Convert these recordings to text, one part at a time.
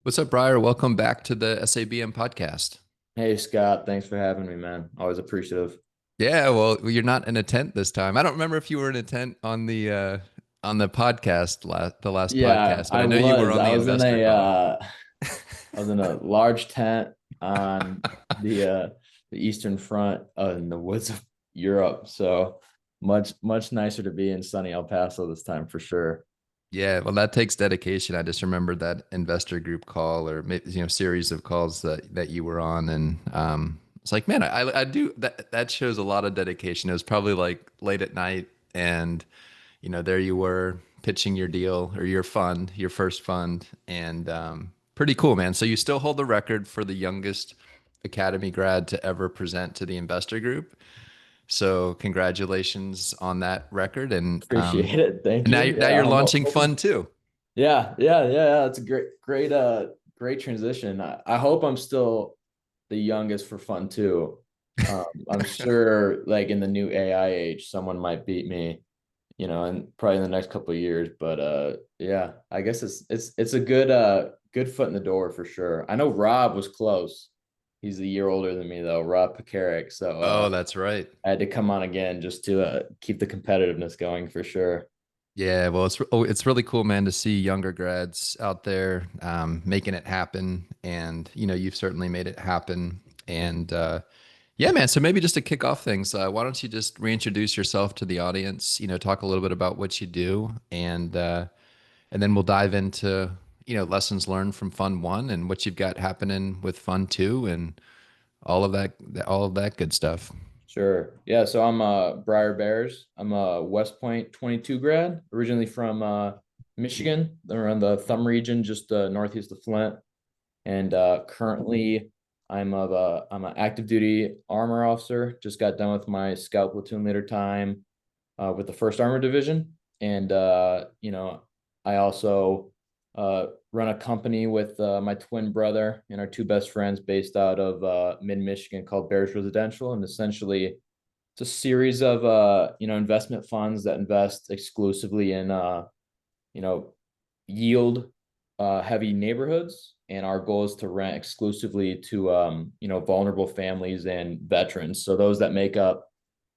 What's up, Briar? Welcome back to the SABM podcast. Hey Scott, thanks for having me, man. Always appreciative. Yeah, well, you're not in a tent this time. I don't remember if you were in a tent on the podcast the last Yeah, podcast, but I I know you were was. on I the was in investor a call. I was in a large tent on the Eastern Front in the woods of Europe. So much nicer to be in sunny El Paso this time for sure. Yeah, well, that takes dedication. I just remembered that investor group call or maybe, series of calls that you were on, and it's like, man, I do that. That shows a lot of dedication. It was probably like late at night, and there you were pitching your deal or your fund, your first fund, and pretty cool, man. So you still hold the record for the youngest Academy grad to ever present to the investor group. So congratulations on that record, Appreciate it. Thank and now you. you're, now Yeah, you're I'm launching hoping. fund too. Yeah. It's a great transition. I hope I'm still the youngest for fun too. I'm sure like in the new AI age, someone might beat me, and probably in the next couple of years. But yeah, I guess it's a good foot in the door for sure. I know Rob was close. He's a year older than me though, Rob Pekarik. So Oh, that's right. I had to come on again just to keep the competitiveness going for sure. Yeah, well, it's really cool, man, to see younger grads out there making it happen, and you've certainly made it happen. And yeah, man. So maybe just to kick off things, why don't you just reintroduce yourself to the audience? Talk a little bit about what you do, and then we'll dive into lessons learned from Fund One and what you've got happening with Fund Two and all of that good stuff. Sure. Yeah. So I'm Briar Bearss. I'm a West Point 22 grad, originally from Michigan, around the Thumb region, just northeast of Flint. And currently, I'm an active duty armor officer. Just got done with my scout platoon leader time with the First Armor Division, and I also run a company with my twin brother and our two best friends based out of mid Michigan called Bearss Residential, and essentially it's a series of investment funds that invest exclusively in you know yield heavy neighborhoods, and our goal is to rent exclusively to vulnerable families and veterans, so those that make up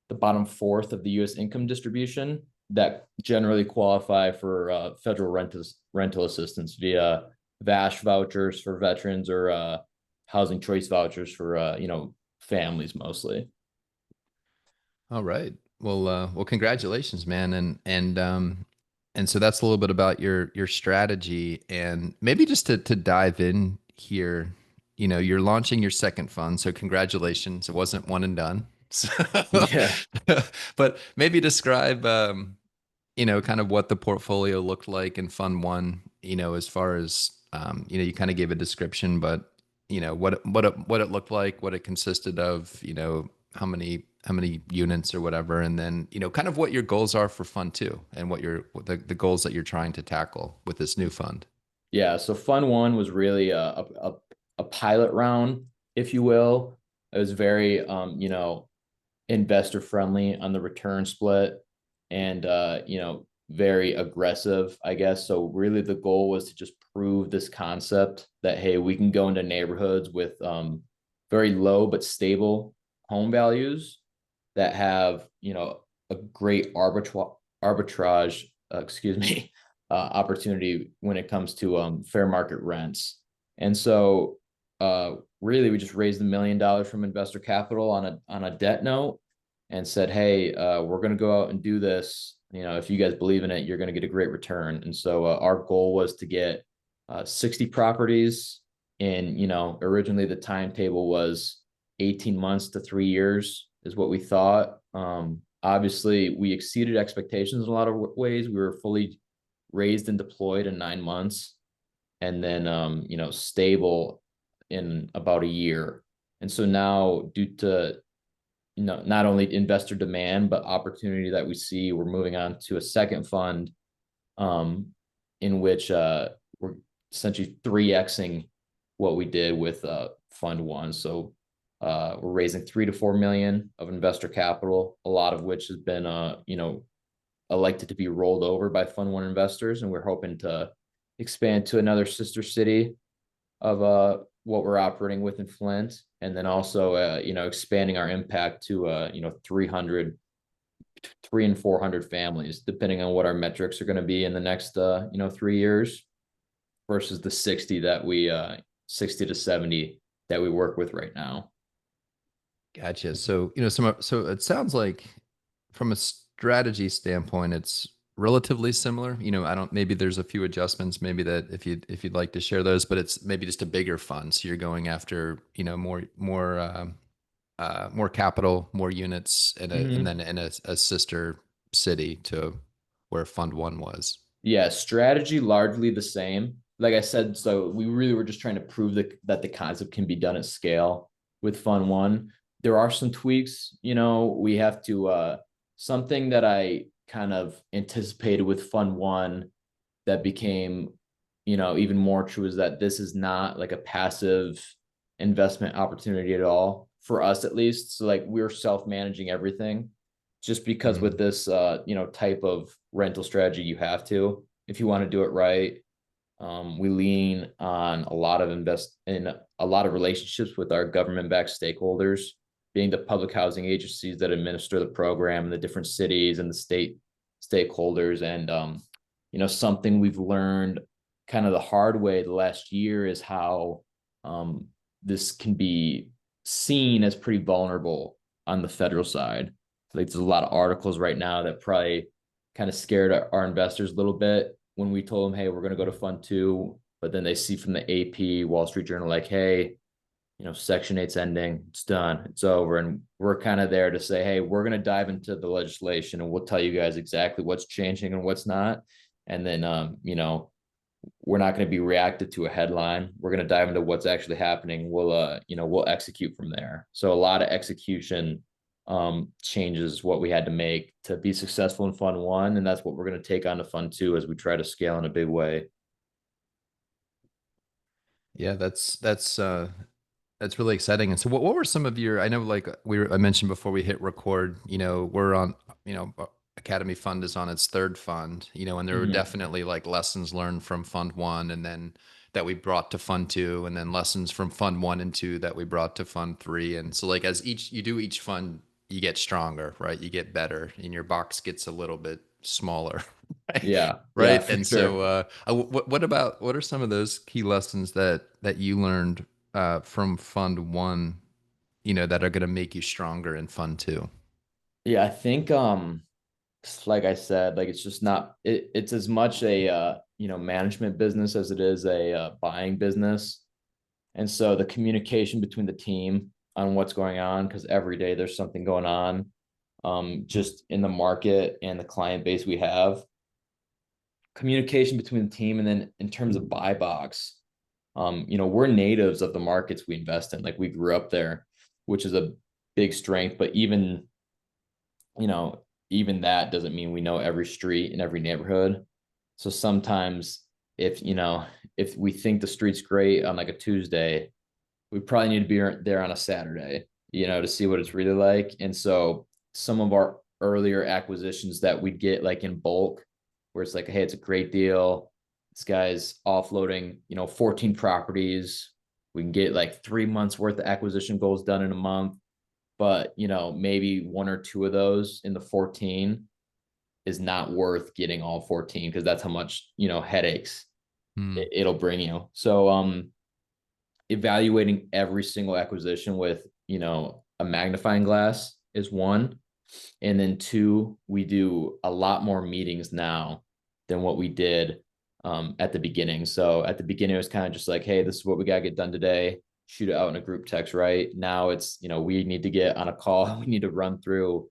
the bottom fourth of the U.S. income distribution that generally qualify for federal rental assistance via VASH vouchers for veterans or housing choice vouchers for families mostly. All right. Well, congratulations, man. And so that's a little bit about your strategy, and maybe just to dive in here. You're launching your second fund, so congratulations. It wasn't one and done. So, Yeah. but maybe describe, kind of what the portfolio looked like in Fund One. As far as you kind of gave a description, but what it looked like, what it consisted of. How many units or whatever, and then kind of what your goals are for Fund Two, and what the goals that you're trying to tackle with this new fund. Yeah, so Fund One was really a pilot round, if you will. It was very investor friendly on the return split, and very aggressive, I guess. So really the goal was to just prove this concept that hey, we can go into neighborhoods with very low but stable home values that have a great arbitrage, excuse me, opportunity when it comes to fair market rents. And so really we just raised $1 million from investor capital on a debt note and said, hey, we're going to go out and do this. If you guys believe in it, you're going to get a great return. And so our goal was to get 60 properties in, originally the timetable was 18 months to 3 years is what we thought. Obviously, we exceeded expectations in a lot of ways. We were fully raised and deployed in 9 months, and then stable in about a year. And so now, due to not only investor demand but opportunity that we see, we're moving on to a second fund, um, in which we're essentially 3xing what we did with Fund One. So we're raising 3 to 4 million of investor capital, a lot of which has been elected to be rolled over by Fund One investors, and we're hoping to expand to another sister city of what we're operating with in Flint, and then also expanding our impact to 300 3 and 400 families, depending on what our metrics are going to be in the next 3 years versus the 60 to 70 that we work with right now. Gotcha. So, so it sounds like from a strategy standpoint, it's relatively similar. I don't, maybe there's a few adjustments, maybe that if you'd like to share those, but it's maybe just a bigger fund. So you're going after, more capital, more units, and Mm-hmm. then in a sister city to where Fund One was. Yeah, strategy largely the same. Like I said, so we really were just trying to prove that the concept can be done at scale with Fund One. There are some tweaks, we have to something that I kind of anticipated with Fund One that became, even more true is that this is not like a passive investment opportunity at all for us, at least. So like we're self-managing everything just because with Mm. this type of rental strategy you have to, if you want to do it right. We lean on a lot of relationships with our government backed stakeholders, being the public housing agencies that administer the program, the different cities and the state stakeholders. And something we've learned kind of the hard way the last year is how um, this can be seen as pretty vulnerable on the federal side. Like there's a lot of articles right now that probably kind of scared our investors a little bit when we told them, hey, we're going to go to Fund Two, but then they see from the AP, Wall Street Journal, like, hey, Section 8's ending, it's done, it's over. And we're kind of there to say, hey, we're going to dive into the legislation and we'll tell you guys exactly what's changing and what's not. And then, we're not going to be reactive to a headline. We're going to dive into what's actually happening. We'll execute from there. So a lot of execution changes what we had to make to be successful in Fund One, and that's what we're going to take on to Fund Two as we try to scale in a big way. Yeah, that's really exciting. And so what were some of your, I know like I mentioned before we hit record, we're on, Academy Fund is on its third fund, and there were Mm-hmm. definitely like lessons learned from Fund One and then that we brought to Fund Two and then lessons from Fund One and Two that we brought to Fund Three. And so like as you do each fund, you get stronger, right? You get better and your box gets a little bit smaller. Right. Yeah, yeah, Right. for And so, sure. what are some of those key lessons that you learned from Fund One, that are going to make you stronger in Fund Two? Yeah, I think like I said, like it's just not it's as much a management business as it is a buying business. And so the communication between the team on what's going on, because every day there's something going on, just in the market and the client base we have, communication between the team, and then in terms of buy box, we're natives of the markets we invest in. Like we grew up there, which is a big strength. But you know, even that doesn't mean we know every street in every neighborhood. So sometimes if we think the street's great on like a Tuesday, we probably need to be there on a Saturday, to see what it's really like. And so some of our earlier acquisitions that we'd get like in bulk, where it's like, hey, it's a great deal. This guy's offloading, 14 properties. We can get like 3 months worth of acquisition goals done in a month. But, maybe one or two of those in the 14 is not worth getting all 14 because that's how much, headaches Hmm. it'll bring you. So, evaluating every single acquisition with a magnifying glass is one, and then two, we do a lot more meetings now than what we did at the beginning. So at the beginning it was kind of just like, hey, this is what we got to get done today, shoot it out in a group text. Right now it's, we need to get on a call, we need to run through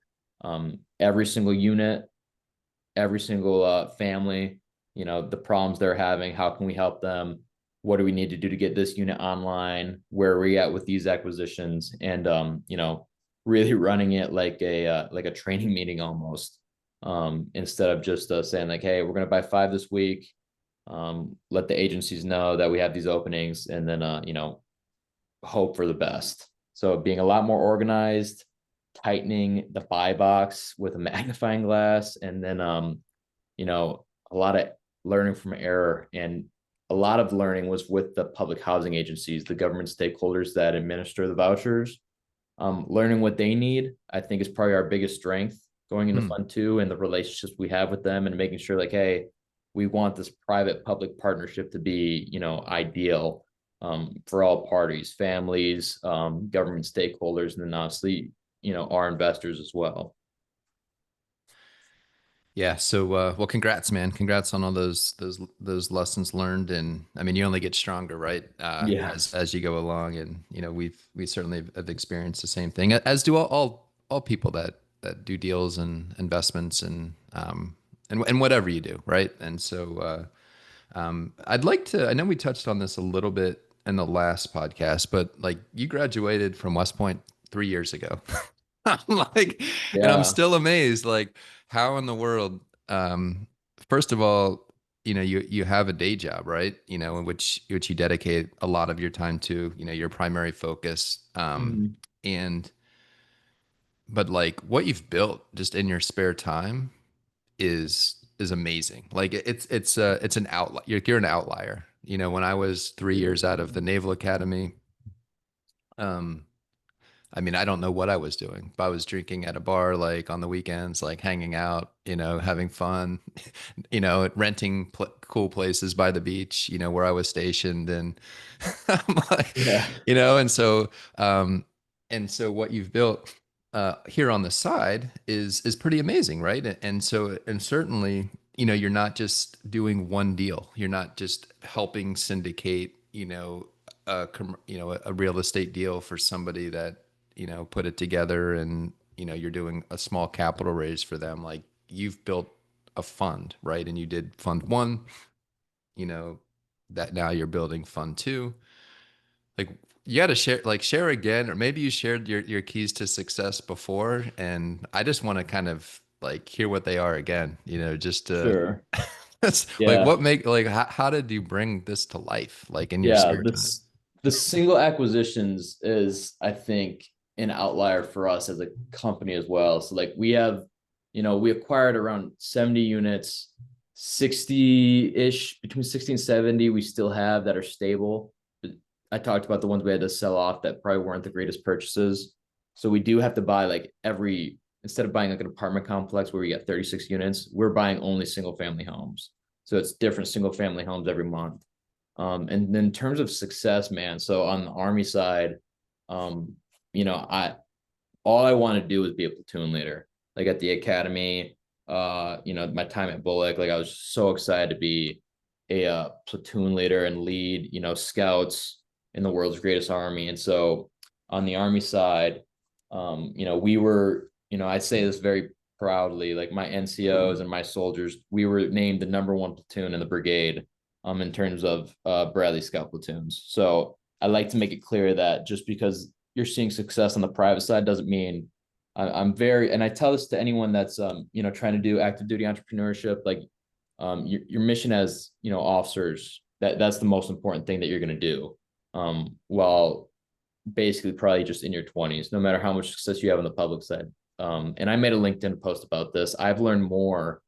every single unit, every single family, the problems they're having, how can we help them, what do we need to do to get this unit online, where are we at with these acquisitions, and really running it like a training meeting almost, instead of just saying like, hey, we're going to buy 5 this week, let the agencies know that we have these openings, and then hope for the best. So being a lot more organized, tightening the buy box with a magnifying glass, and then a lot of learning from error, and a lot of learning was with the public housing agencies, the government stakeholders that administer the vouchers. Learning what they need, I think, is probably our biggest strength going into Hmm. fund two, and the relationships we have with them, and making sure like, hey, we want this private public partnership to be, ideal for all parties, families, government stakeholders, and then obviously, our investors as well. Yeah. So, well, congrats, man. Congrats on all those lessons learned, and I mean, you only get stronger, right? Yeah, As you go along, and we certainly have experienced the same thing, as do all people that do deals and investments and whatever you do, right? And so, I'd like to. I know we touched on this a little bit in the last podcast, but like you graduated from West Point 3 years ago. I'm like, and I'm yeah, still amazed, like how in the world, first of all, you have a day job, right? In which you dedicate a lot of your time to, your primary focus. Mhm. And but like what you've built just in your spare time is amazing. Like it's an outlier. You're an outlier. When I was 3 years out of the Naval Academy, um, I mean, I don't know what I was doing, but I was drinking at a bar, like on the weekends, like hanging out, having fun, renting cool places by the beach, where I was stationed. And I'm like, Yeah, um, and so what you've built here on the side is pretty amazing, right? And certainly, you're not just doing one deal. You're not just helping syndicate, a real estate deal for somebody that put it together, and you're doing a small capital raise for them. Like you've built a fund, right? And you did fund one, you know that now you're building fund two. Like you got to share again, or maybe you shared your keys to success before, and I just want to kind of like hear what they are again, just to sure. like Yeah. what make like how did you bring this to life like in your Yeah, spare time? this the single acquisitions is, I think, an outlier for us as a company as well. So like we acquired around 70 units, 60-ish, between 60 and 70 we still have that are stable. But I talked about the ones we had to sell off that probably weren't the greatest purchases. So we do have to buy like every instead of buying like an apartment complex where we get 36 units, we're buying only single family homes. So it's different single family homes every month. And in terms of success, man, so on the Army side, um, I all I want to do is be a platoon leader. Like at the academy, my time at Bullock, like I was so excited to be a platoon leader and lead, scouts in the world's greatest army. And so on the Army side, we were, I say this very proudly, like my NCOs and my soldiers, we were named the number one platoon in the brigade in terms of Bradley Scout platoons. So I like to make it clear that just because you're seeing success on the private side doesn't mean I'm very, and I tell this to anyone that's trying to do active duty entrepreneurship, like your mission as officers, that's the most important thing that you're going to do while basically probably just in your 20s, no matter how much success you have on the public side. And I made a LinkedIn post about this. I've learned more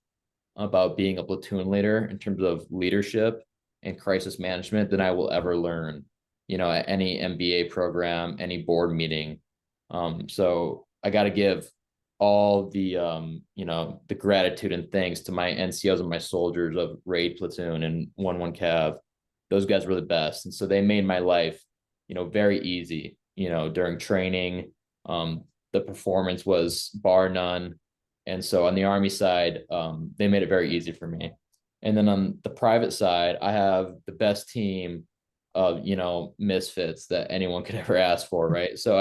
about being a platoon leader in terms of leadership and crisis management than I will ever learn, at any MBA program, any board meeting. So I got to give all the gratitude and thanks to my NCOs and my soldiers of Raid Platoon and 1-1 Cav. Those guys were the best. And so they made my life, very easy, during training. The performance was bar none. And so on the Army side, they made it very easy for me. And then on the private side, I have the best team of, misfits that anyone could ever ask for, right? So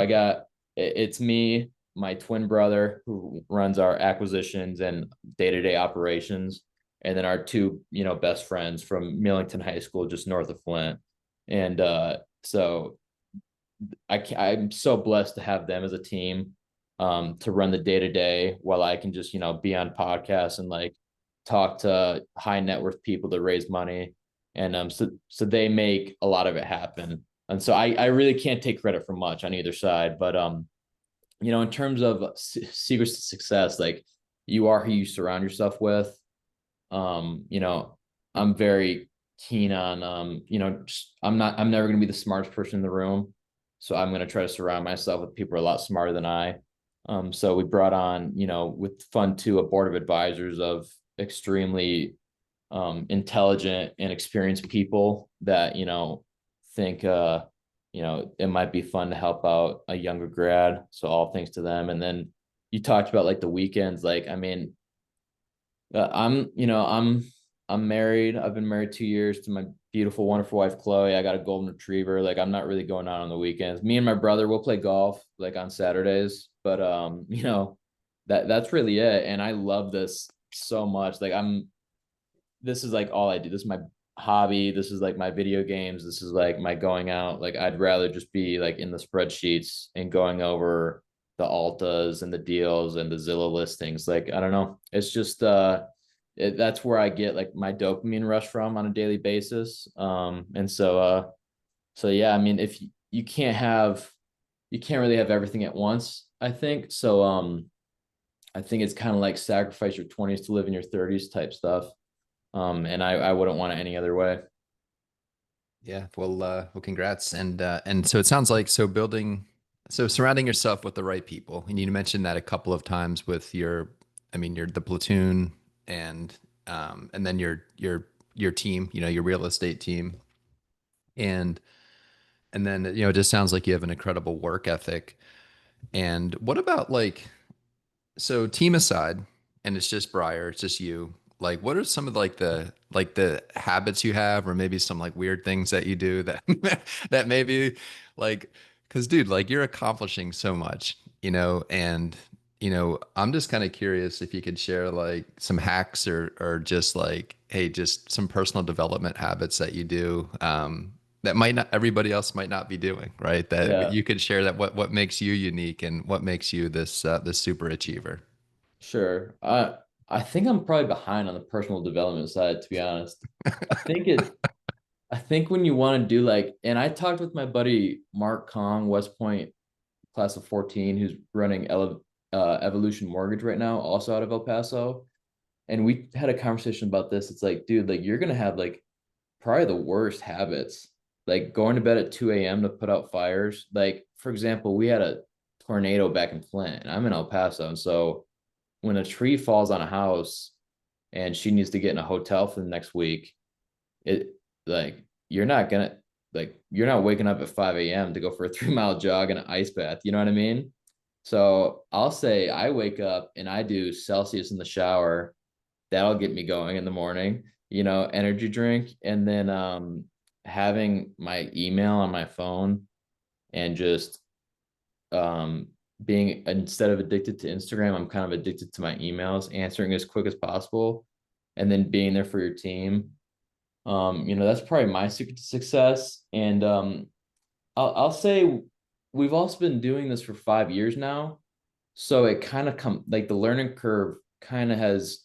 it's me, my twin brother who runs our acquisitions and day-to-day operations, and then our two, best friends from Millington High School, just north of Flint. And so I'm so blessed to have them as a team to run the day to day while I can just, be on podcasts and like talk to high net worth people to raise money. And so they make a lot of it happen. And so I really can't take credit for much on either side. But, in terms of secrets to success, like you are who you surround yourself with. Um, you know, I'm very keen on I'm never gonna be the smartest person in the room. So I'm gonna try to surround myself with people who are a lot smarter than I. So we brought on, with Fund Two, a board of advisors of extremely intelligent and experienced people that, think it might be fun to help out a younger grad. So all thanks to them. And then you talked about like the weekends. Like, I mean, I'm married. I've been married 2 years to my beautiful, wonderful wife, Chloe. I got a golden retriever. Like, I'm not really going out on the weekends. Me and my brother will play golf like on Saturdays, but that's really it. And I love this so much. Like, this is like all I do. This is my hobby. This is like my video games. This is like my going out. Like, I'd rather just be like in the spreadsheets and going over the altas and the deals and the Zillow listings. Like, I don't know. It's just that's where I get like my dopamine rush from on a daily basis. So yeah, I mean, if you can't really have everything at once, I think. So I think it's kind of like sacrifice your 20s to live in your 30s type stuff. And I wouldn't want it any other way. Yeah, well, congrats. And so it sounds like so surrounding yourself with the right people. And you mentioned that a couple of times with I mean, the platoon and then your team, your real estate team. And and then it just sounds like you have an incredible work ethic. And what about like so team aside, and it's just Briar, it's just you. Like, what are some of the habits you have, or maybe some like weird things that you do that that maybe like, because dude, like you're accomplishing so much, and I'm just kind of curious if you could share like some hacks or just like, hey, just some personal development habits that you do, that might not everybody else might not be doing, right? That Yeah, you could share that what makes you unique and what makes you this super achiever. sure. I think I'm probably behind on the personal development side, to be honest. I think it I think when you want to do like, and I talked with my buddy Mark Kong, West Point class of 14, who's running Evolution Mortgage right now, also out of El Paso. And we had a conversation about this. It's like, dude, like you're gonna have like probably the worst habits, like going to bed at 2 a.m. to put out fires. Like, for example, we had a tornado back in Flint, and I'm in El Paso. And so when a tree falls on a house and she needs to get in a hotel for the next week, it like you're not gonna you're not waking up at 5 a.m. to go for a 3 mile jog and an ice bath. You know what I mean? So I'll say I wake up and I do Celsius in the shower. That'll get me going in the morning, energy drink. And then having my email on my phone and just being, instead of addicted to Instagram, I'm kind of addicted to my emails, answering as quick as possible, and then being there for your team. That's probably my secret to success. And I'll say we've also been doing this for 5 years now. So it kind of come like the learning curve kind of has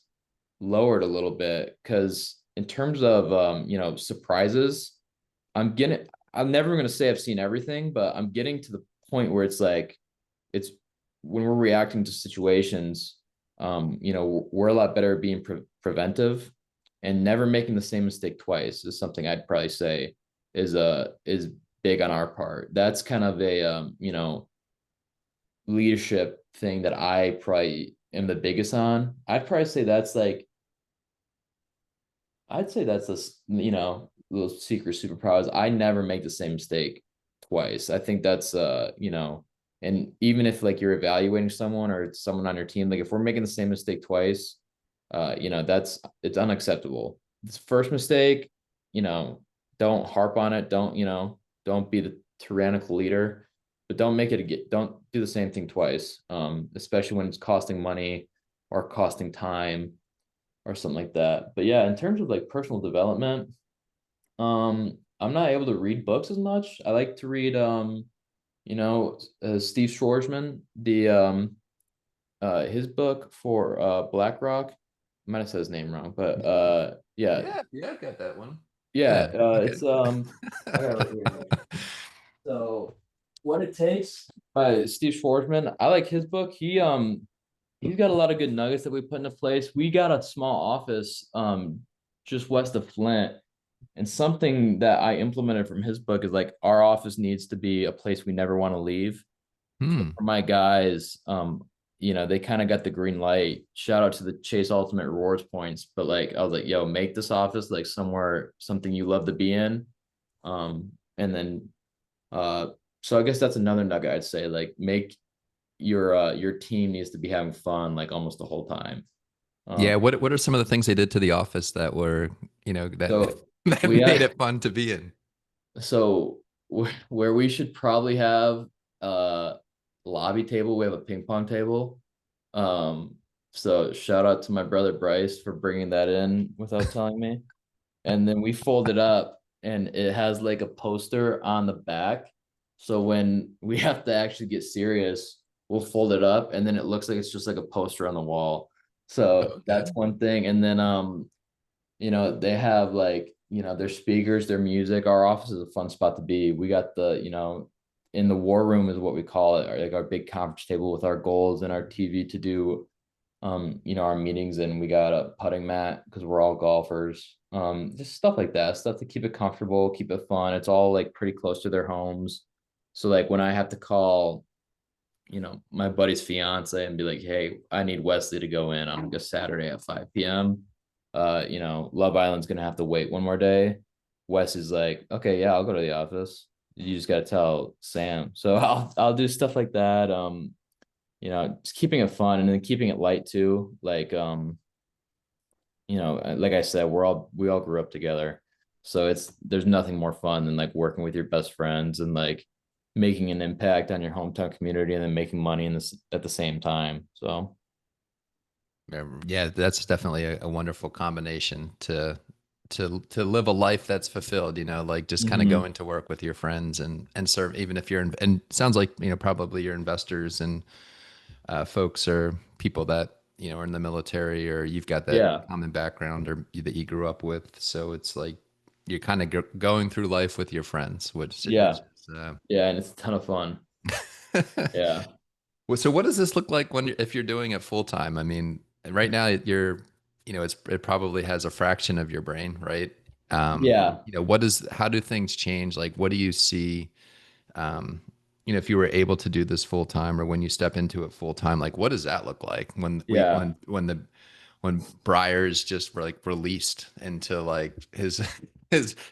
lowered a little bit because in terms of surprises, I'm never going to say I've seen everything, but I'm getting to the point where it's like it's when we're reacting to situations, we're a lot better at being preventive, and never making the same mistake twice is something I'd probably say is big on our part. That's kind of a leadership thing that I probably am the biggest on. I'd say that's this, little secret superpowers. I never make the same mistake twice. I think that's and even if like you're evaluating someone or someone on your team, like if we're making the same mistake twice, it's unacceptable. This first mistake, don't harp on it. Don't be the tyrannical leader, but don't do the same thing twice. Especially when it's costing money or costing time or something like that. But yeah, in terms of like personal development, I'm not able to read books as much. I like to read Steve Schwarzman, the his book for BlackRock. I might have said his name wrong, but yeah, Yeah, yeah, I've got that one. yeah, Yeah. Okay. it's I got it right here. So what it takes by Steve Schwarzman. I like his book. He's got a lot of good nuggets that we put into place. We got a small office just west of Flint, And something that I implemented from his book is like our office needs to be a place we never want to leave. So Hmm. for my guys, they kind of got the green light. Shout out to the Chase Ultimate Rewards points, but like I was like, yo, make this office like somewhere something you love to be in. And then uh so I guess that's another nugget I'd say, like make your team needs to be having fun like almost the whole time. Yeah. Um What are some of the things they did to the office that were, that so that we made have it fun to be in? so where we should probably have a lobby table, we have a ping pong table. So shout out to my brother Bryce for bringing that in without telling me. And then we fold it up and it has like a poster on the back. So when we have to actually get serious, we'll fold it up and then it looks like it's just like a poster on the wall. So Okay. that's one thing. And then they have like, their speakers, their music. Our office is a fun spot to be. We got in the war room is what we call it, or like our big conference table with our goals and our TV to do our meetings, and we got a putting mat because we're all golfers. Just stuff like that, stuff to keep it comfortable, keep it fun. It's all like pretty close to their homes. So like when I have to call, my buddy's fiance and be like, hey, I need Wesley to go in on like a Saturday at 5 p.m. Love Island's gonna have to wait one more day. Wes is like, okay, yeah, I'll go to the office. You just gotta tell Sam. So I'll do stuff like that. Just keeping it fun and then keeping it light too. Like I said, we all grew up together. So there's nothing more fun than like working with your best friends and like making an impact on your hometown community and then making money in this at the same time. So Yeah, that's definitely a wonderful combination to live a life that's fulfilled, like just kind of mhm. going to work with your friends and serve, even if you're in, and it sounds like, probably your investors and folks are people that, are in the military, or you've got that Yeah, common background or that you grew up with. So it's like you're kind of going through life with your friends, which yeah, is yeah, and it's a ton of fun. Yeah, Well, so what does this look like if you're doing it full time? I mean, right now it probably has a fraction of your brain, right? yeah, How do things change? Like, what do you see? Um, if you were able to do this full time, or when you step into it full time, like, what does that look like yeah. when Briar's just like released into like his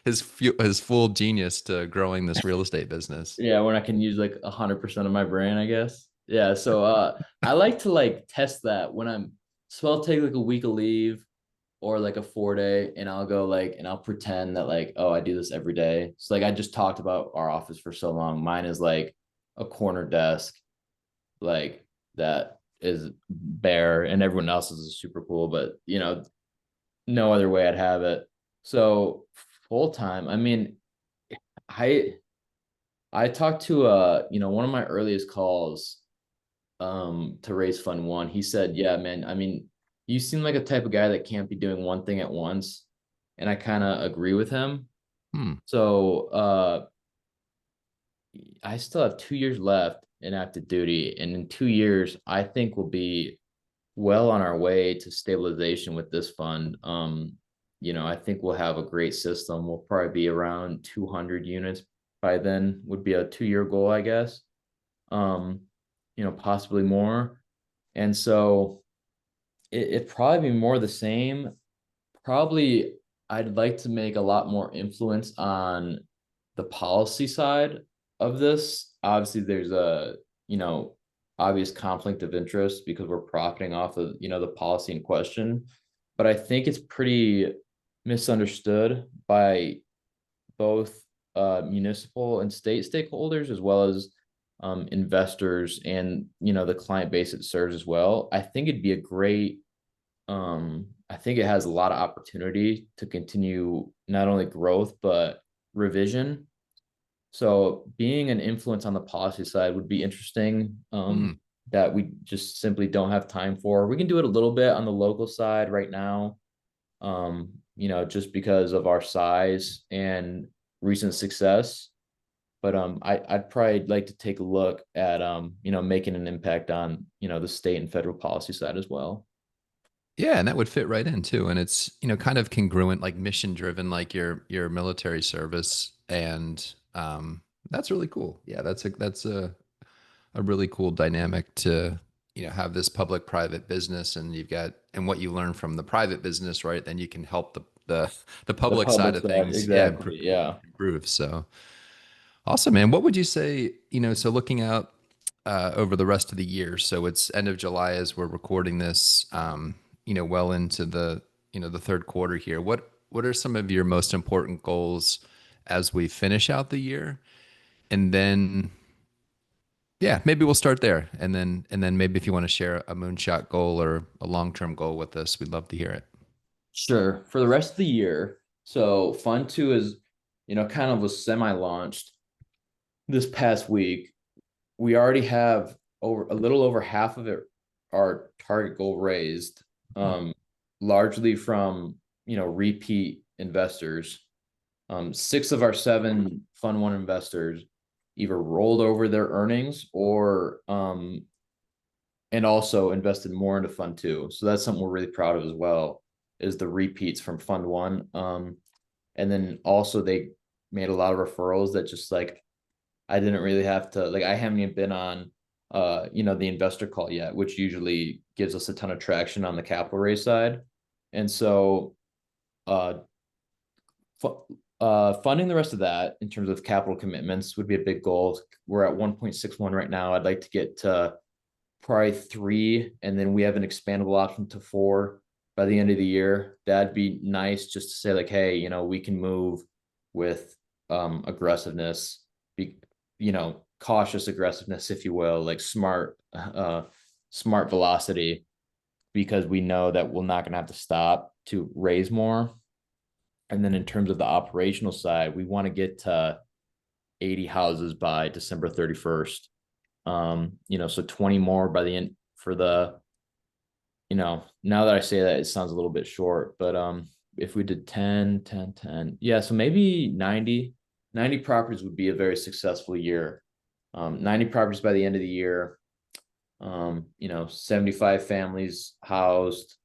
his full genius to growing this real estate business? Yeah, when I can use like 100% of my brain, I guess. Yeah, so I like to like test that when so I'll take like a week of leave or like a 4 day and I'll go like and I'll pretend that like, oh, I do this every day. So like I just talked about our office for so long. Mine is like a corner desk, like that is bare, and everyone else's is super cool, but no other way I'd have it. So full time, I mean, I I talked to one of my earliest calls to raise fund one. He said, yeah, man, I mean, you seem like a type of guy that can't be doing one thing at once. And I kind of agree with him. Hmm. So I still have 2 years left in active duty. And in 2 years, I think we'll be well on our way to stabilization with this fund. I think we'll have a great system. We'll probably be around 200 units by then, would be a 2 year goal, I guess. Possibly more. And so it probably be more the same. Probably I'd like to make a lot more influence on the policy side of this. Obviously, there's obvious conflict of interest because we're profiting off of, the policy in question. But I think it's pretty misunderstood by both municipal and state stakeholders as well as investors and the client base it serves as well. I think it'd be a great I think it has a lot of opportunity to continue not only growth but revision. So being an influence on the policy side would be interesting. Hmm. That we just simply don't have time for. We can do it a little bit on the local side right now, just because of our size and recent success. But I'd probably like to take a look at making an impact on the state and federal policy side as well. Yeah, and that would fit right in too. And it's, kind of congruent, like mission driven, like your military service. And that's really cool. Yeah, that's a really cool dynamic to, have this public private business, and you've got and what you learn from the private business, right? Then you can help the The public side public of side, things, yeah, exactly. Yeah. improve. So awesome, man. What would you say, so looking out over the rest of the year, so it's end of July as we're recording this, well into the third quarter here. What are some of your most important goals as we finish out the year? And then, yeah, maybe we'll start there. And then maybe if you want to share a moonshot goal or a long-term goal with us, we'd love to hear it. Sure. For the rest of the year, so Fund 2 is, kind of was semi-launched this past week. We already have over a little over half of it, our target goal raised, Hmm. largely from, repeat investors. Six of our seven Fund 1 investors either rolled over their earnings or and also invested more into Fund 2. So that's something we're really proud of as well, is the repeats from Fund 1. And then also they made a lot of referrals that just like I didn't really have to, like I haven't even been on the investor call yet, which usually gives us a ton of traction on the capital raise side. And so uh funding the rest of that in terms of capital commitments would be a big goal. We're at 1.61 right now. I'd like to get to probably three, and then we have an expandable option to four by the end of the year. That'd be nice just to say like, hey, we can move with aggressiveness, be cautious aggressiveness, if you will, like smart velocity, because we know that we're not going to have to stop to raise more. And then in terms of the operational side, we want to get to 80 houses by December 31st. So 20 more by the end for the, now that I say that, it sounds a little bit short, but if we did 10, 10, 10, yeah, so maybe 90 properties would be a very successful year. 90 properties by the end of the year, 75 families housed.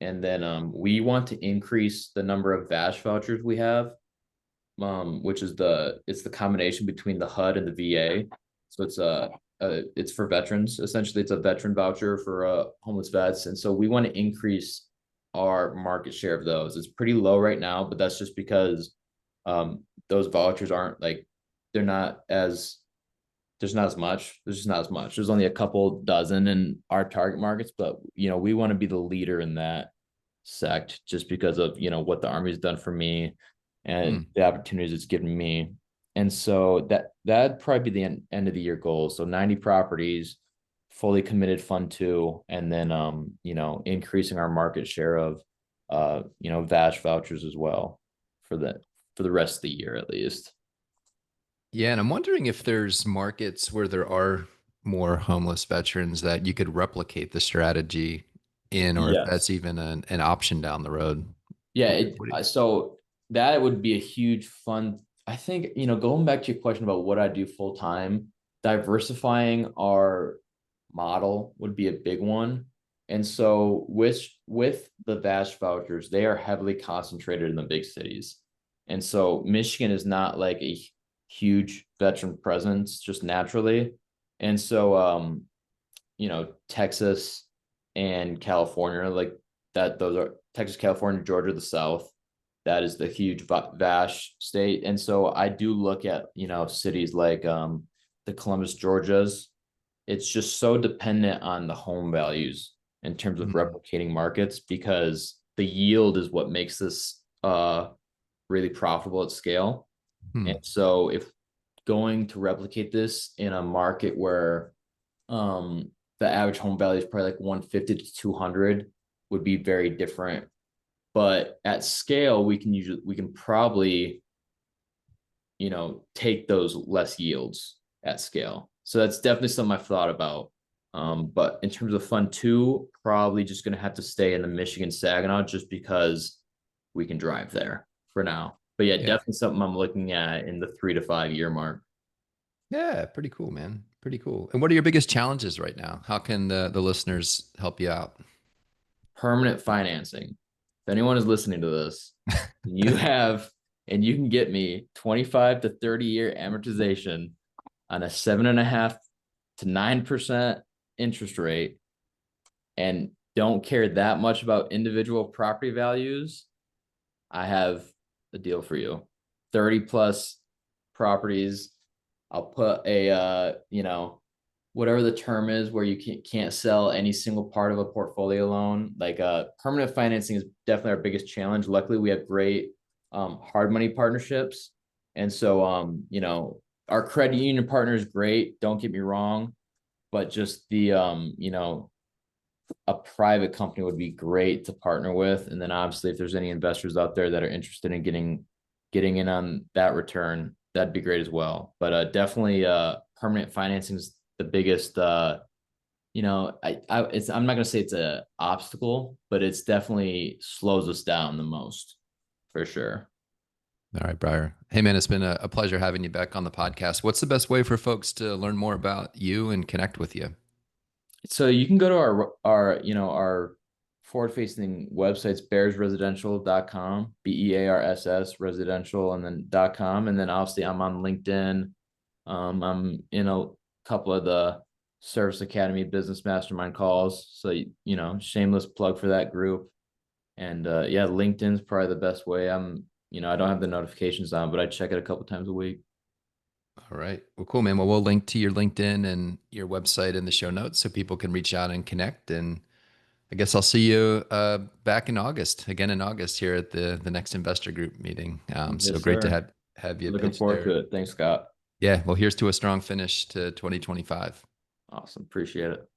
And then we want to increase the number of VASH vouchers we have, which is it's the combination between the HUD and the VA. So it's for veterans. Essentially, it's a veteran voucher for homeless vets, and so we want to increase our market share of those. It's pretty low right now, but that's just because those vouchers aren't like they're not as there's not as much. There's just not as much. There's only a couple dozen in our target markets, but we want to be the leader in that sect just because of what the Army's done for me and Hmm. the opportunities it's given me. And so that'd probably be the end of the year goal. So 90 properties, fully committed Fund 2, and then increasing our market share of VASH vouchers as well for the rest of the year at least. Yeah, and I'm wondering if there's markets where there are more homeless veterans that you could replicate the strategy in, or if that's Yes. even an option down the road. Yeah, What, what do you- so that would be a huge fun. I think, going back to your question about what I do full time, diversifying our model would be a big one. And so with the VASH vouchers, they are heavily concentrated in the big cities. And so Michigan is not like a huge veteran presence just naturally. And so Texas and California, like that, those are Texas, California, Georgia, the South. That is the huge VASH state. And so I do look at, cities like the Columbus, Georgia's. It's just so dependent on the home values in terms of Hmm. replicating markets because the yield is what makes this really profitable at scale. Hmm. And so if going to replicate this in a market where the average home value is probably like 150 to 200 would be very different. But at scale, we can probably, take those less yields at scale. So that's definitely something I've thought about. But in terms of Fund 2, probably just going to have to stay in the Michigan Saginaw just because we can drive there for now. But yeah, Yeah. definitely something I'm looking at in the 3 to 5 year mark. Yeah, pretty cool, man. Pretty cool. And what are your biggest challenges right now? How can the listeners help you out? permanent financing. If anyone is listening to this, you have, and you can get me 25 to 30-year amortization on a 7.5 to 9% interest rate, and don't care that much about individual property values, I have a deal for you. 30 plus properties. I'll put a whatever the term is where you can't sell any single part of a portfolio loan. Like permanent financing is definitely our biggest challenge. Luckily, we have great hard money partnerships. And so our credit union partner is great. Don't get me wrong, but just the a private company would be great to partner with. And then obviously, if there's any investors out there that are interested in getting in on that return, that'd be great as well. But definitely, permanent financing is the biggest. I'm not gonna say it's a obstacle, but it's definitely slows us down the most, for sure. All right, Briar. Hey, man, it's been a pleasure having you back on the podcast. What's the best way for folks to learn more about you and connect with you? So you can go to our forward facing websites, bearsresidential.com, BEARSS residential, and then .com. And then obviously I'm on LinkedIn. I'm in a couple of the Service Academy business mastermind calls. So, shameless plug for that group. And yeah, LinkedIn's probably the best way. I don't have the notifications on, but I check it a couple times a week. All right. Well, cool, man. Well, we'll link to your LinkedIn and your website in the show notes so people can reach out and connect. And I guess I'll see you back in August, again in August here at the next investor group meeting. So Yes, great to sir. have you Looking pitch forward there. to it. Thanks, Scott. Yeah. Well, here's to a strong finish to 2025. Awesome. Appreciate it.